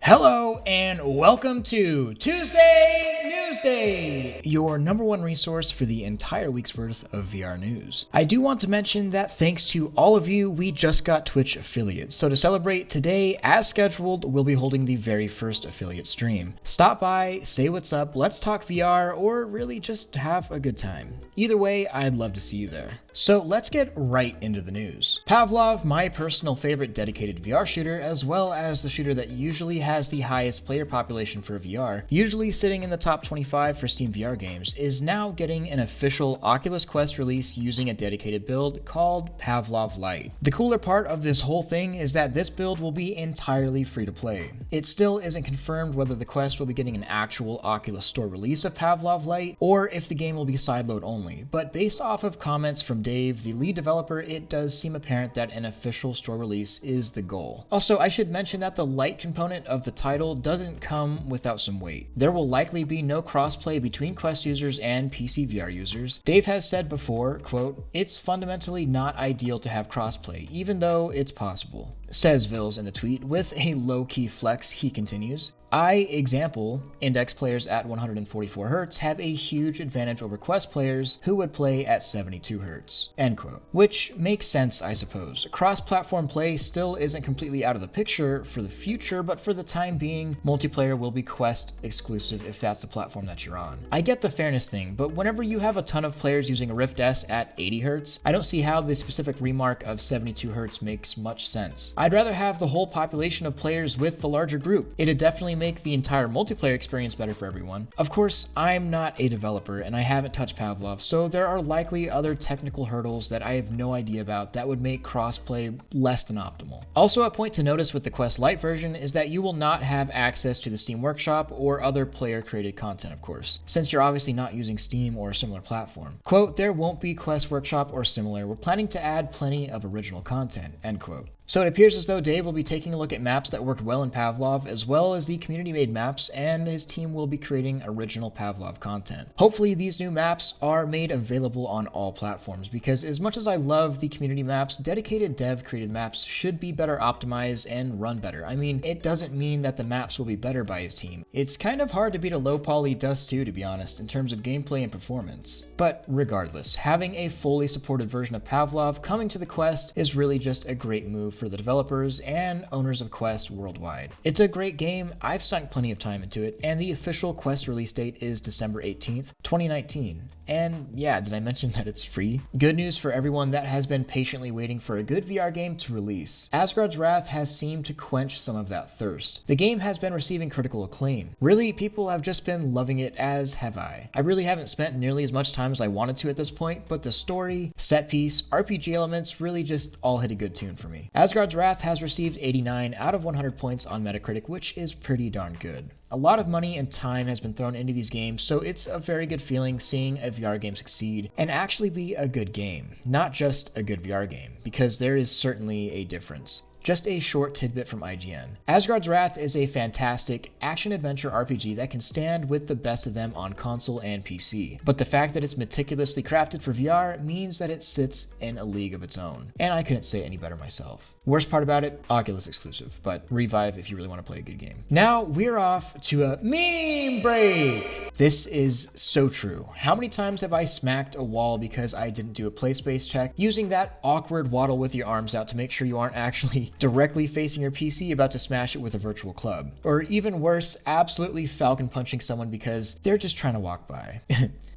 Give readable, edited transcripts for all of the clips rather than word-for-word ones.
Hello and welcome to Tuesday Newsday, your number one resource for the entire week's worth of VR news. I do want to mention that thanks to all of you, we just got Twitch affiliates. So to celebrate today, as scheduled, we'll be holding the very first affiliate stream. Stop by, say what's up, let's talk VR, or really just have a good time. Either way, I'd love to see you there. So let's get right into the news. Pavlov, my personal favorite dedicated VR shooter, as well as the shooter that usually has the highest player population for VR, usually sitting in the top 25 for Steam VR games, is now getting an official Oculus Quest release using a dedicated build called Pavlov Lite. The cooler part of this whole thing is that this build will be entirely free to play. It still isn't confirmed whether the Quest will be getting an actual Oculus Store release of Pavlov Lite, or if the game will be sideload only, but based off of comments from Dave, the lead developer, it does seem apparent that an official store release is the goal. Also, I should mention that the Lite component of the title doesn't come without some weight. There will likely be no crossplay between Quest users and PC VR users. Dave has said before, quote, "It's fundamentally not ideal to have crossplay, even though it's possible." Says Vils in the tweet. With a low-key flex, he continues, example, index players at 144 Hz have a huge advantage over Quest players who would play at 72 Hz, end quote. Which makes sense, I suppose. Cross-platform play still isn't completely out of the picture for the future, but for the time being, multiplayer will be Quest exclusive if that's the platform that you're on. I get the fairness thing, but whenever you have a ton of players using a Rift S at 80 Hz, I don't see how the specific remark of 72 Hz makes much sense. I'd rather have the whole population of players with the larger group. It'd definitely make the entire multiplayer experience better for everyone. Of course, I'm not a developer and I haven't touched Pavlov, so there are likely other technical hurdles that I have no idea about that would make crossplay less than optimal. Also, a point to notice with the Quest Lite version is that you will not have access to the Steam Workshop or other player-created content, of course, since you're obviously not using Steam or a similar platform. Quote, "There won't be Quest Workshop or similar. We're planning to add plenty of original content," end quote. So it appears as though Dave will be taking a look at maps that worked well in Pavlov, as well as the community-made maps, and his team will be creating original Pavlov content. Hopefully these new maps are made available on all platforms, because as much as I love the community maps, dedicated dev-created maps should be better optimized and run better. I mean, it doesn't mean that the maps will be better by his team. It's kind of hard to beat a low-poly Dust 2, to be honest, in terms of gameplay and performance. But regardless, having a fully supported version of Pavlov coming to the Quest is really just a great move for the developers and owners of Quest worldwide. It's a great game, I've sunk plenty of time into it, and the official Quest release date is December 18th, 2019. And yeah, did I mention that it's free? Good news for everyone that has been patiently waiting for a good VR game to release. Asgards Wrath has seemed to quench some of that thirst. The game has been receiving critical acclaim. Really, people have just been loving it, as have I. I really haven't spent nearly as much time as I wanted to at this point, but the story, set piece, RPG elements really just all hit a good tune for me. Asgards Wrath has received 89 out of 100 points on Metacritic, which is pretty darn good. A lot of money and time has been thrown into these games, so it's a very good feeling seeing a VR game succeed and actually be a good game, not just a good VR game, because there is certainly a difference. Just a short tidbit from IGN. Asgards Wrath is a fantastic action-adventure RPG that can stand with the best of them on console and PC. But the fact that it's meticulously crafted for VR means that it sits in a league of its own. And I couldn't say it any better myself. Worst part about it, Oculus exclusive, but Revive if you really want to play a good game. Now we're off to a meme break! This is so true. How many times have I smacked a wall because I didn't do a play space check, using that awkward waddle with your arms out to make sure you aren't actually directly facing your PC about to smash it with a virtual club. Or even worse, absolutely falcon punching someone because they're just trying to walk by.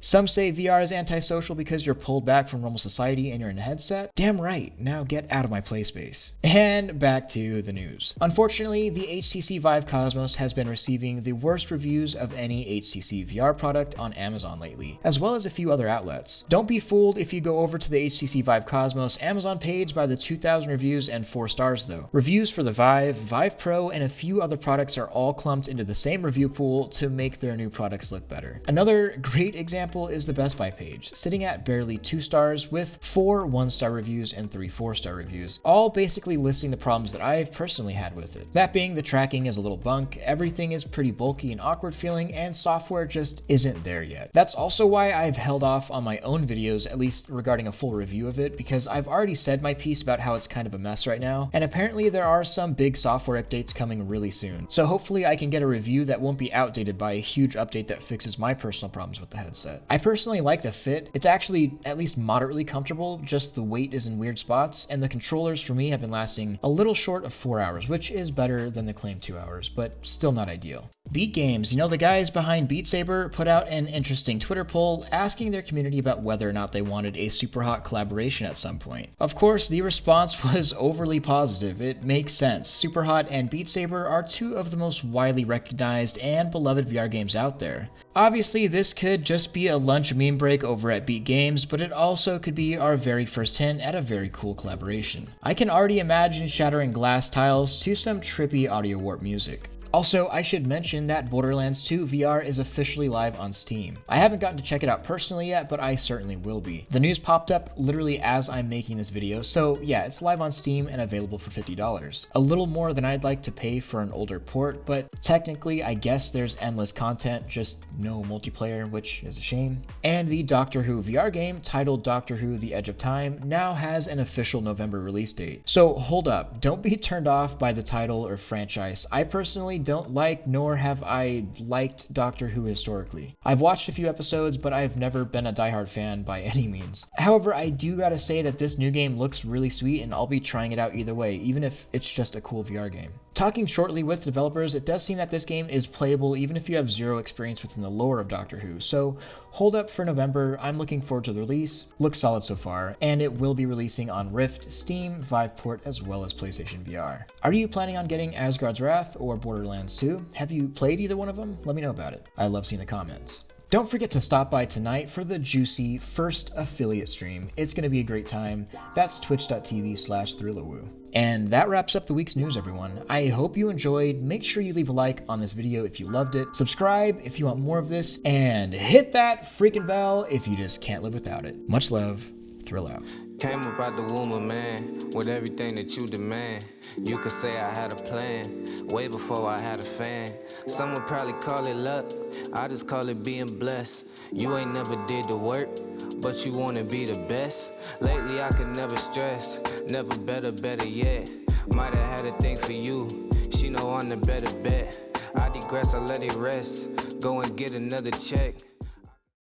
Some say VR is antisocial because you're pulled back from normal society and you're in a headset. Damn right, now get out of my play space. And back to the news. Unfortunately, the HTC Vive Cosmos has been receiving the worst reviews of any HTC VR product on Amazon lately, as well as a few other outlets. Don't be fooled if you go over to the HTC Vive Cosmos Amazon page by the 2,000 reviews and 4 stars though. Reviews for the Vive, Vive Pro, and a few other products are all clumped into the same review pool to make their new products look better. Another great example example is the Best Buy page, sitting at barely 2 stars with 4 1-star reviews and 3 4-star reviews, all basically listing the problems that I've personally had with it. That being, the tracking is a little bunk, everything is pretty bulky and awkward feeling, and software just isn't there yet. That's also why I've held off on my own videos, at least regarding a full review of it, because I've already said my piece about how it's kind of a mess right now, and apparently there are some big software updates coming really soon. So hopefully I can get a review that won't be outdated by a huge update that fixes my personal problems with the headset. I personally like the fit. It's actually at least moderately comfortable, just the weight is in weird spots, and the controllers for me have been lasting a little short of 4 hours, which is better than the claimed 2 hours, but still not ideal. BlueGames, the guys behind Beat Saber, put out an interesting Twitter poll asking their community about whether or not they wanted a super hot collaboration at some point. Of course, the response was overly positive. It makes sense. Superhot and Beat Saber are two of the most widely recognized and beloved VR games out there. Obviously, this could just be a lunch meme break over at Beat Games, but it also could be our very first hint at a very cool collaboration. I can already imagine shattering glass tiles to some trippy audio warp music. Also, I should mention that Borderlands 2 VR is officially live on Steam. I haven't gotten to check it out personally yet, but I certainly will be. The news popped up literally as I'm making this video, so yeah, it's live on Steam and available for $50. A little more than I'd like to pay for an older port, but technically I guess there's endless content, just no multiplayer, which is a shame. And the Doctor Who VR game, titled Doctor Who: The Edge of Time, now has an official November release date. So hold up, don't be turned off by the title or franchise. I personally don't like, nor have I liked Doctor Who historically. I've watched a few episodes, but I've never been a diehard fan by any means. However, I do gotta say that this new game looks really sweet, and I'll be trying it out either way, even if it's just a cool VR game. Talking shortly with developers, it does seem that this game is playable even if you have zero experience within the lore of Doctor Who, so hold up for November. I'm looking forward to the release. Looks solid so far, and it will be releasing on Rift, Steam, Viveport, as well as PlayStation VR. Are you planning on getting Asgards Wrath or Borderlands 2? Have you played either one of them? Let me know about it. I love seeing the comments. Don't forget to stop by tonight for the juicy first affiliate stream. It's going to be a great time. That's twitch.tv/ThrillOwoo. And that wraps up the week's news, everyone. I hope you enjoyed. Make sure you leave a like on this video if you loved it. Subscribe if you want more of this, and hit that freaking bell if you just can't live without it. Much love. Thrill out. Came up out the womb of man with everything that you demand. You could say I had a plan way before I had a fan. Some would probably call it luck. I just call it being blessed. You ain't never did the work, but you wanna be the best. Lately I could never stress, never better yet. Might have had a thing for you, she know I'm the better bet. I digress, I let it rest, go and get another check.